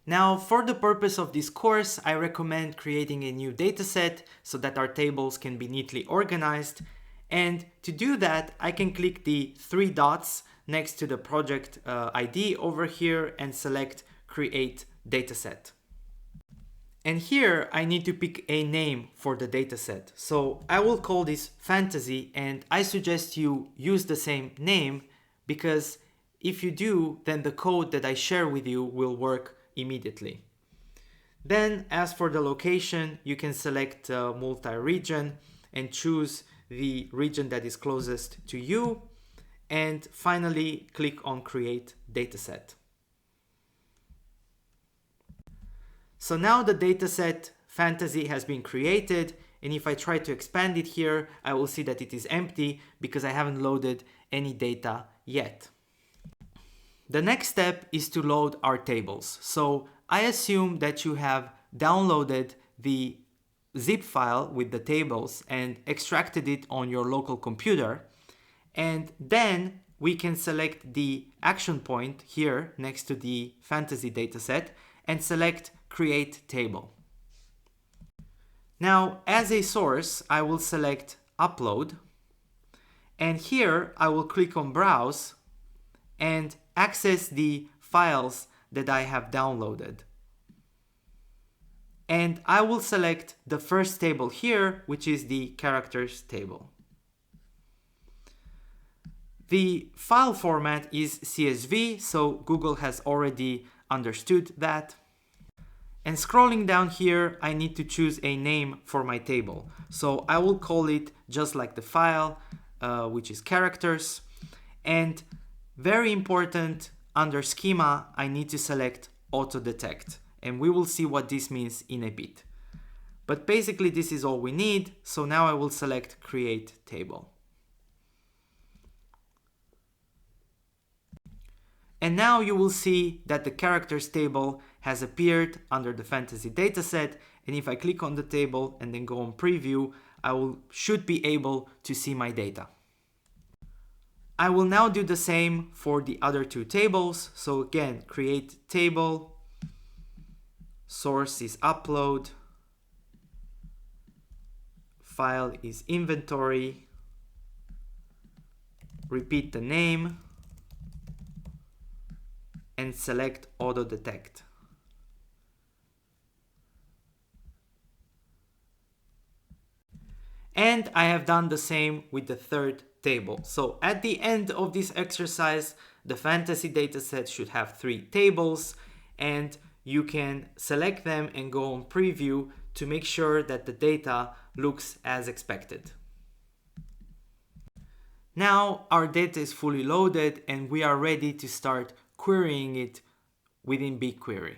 Now, for the purpose of this course, I recommend creating a new dataset so that our tables can be neatly organized. And to do that, I can click the three dots next to the project ID over here and select Create Dataset. And here I need to pick a name for the dataset. So I will call this Fantasy, and I suggest you use the same name because if you do, then the code that I share with you will work immediately. Then as for the location, you can select multi-region and choose the region that is closest to you. And finally, click on Create Dataset. So now the dataset Fantasy has been created, and if I try to expand it here, I will see that it is empty because I haven't loaded any data yet. The next step is to load our tables. So I assume that you have downloaded the zip file with the tables and extracted it on your local computer. And then we can select the action point here next to the Fantasy dataset and select Create Table. Now, as a source, I will select Upload. And here I will click on Browse and access the files that I have downloaded. And I will select the first table here, which is the characters table. The file format is CSV, so Google has already understood that. And scrolling down here, I need to choose a name for my table. So I will call it just like the file, which is characters. And very important, under schema, I need to select auto detect. And we will see what this means in a bit. But basically this is all we need. So now I will select create table. And now you will see that the characters table has appeared under the Fantasy dataset. And if I click on the table and then go on preview, should be able to see my data. I will now do the same for the other two tables. So again, create table, source is upload, file is inventory, repeat the name, and select auto detect. And I have done the same with the third table. So at the end of this exercise, the Fantasy dataset should have 3 tables, and you can select them and go on preview to make sure that the data looks as expected. Now our data is fully loaded and we are ready to start querying it within BigQuery.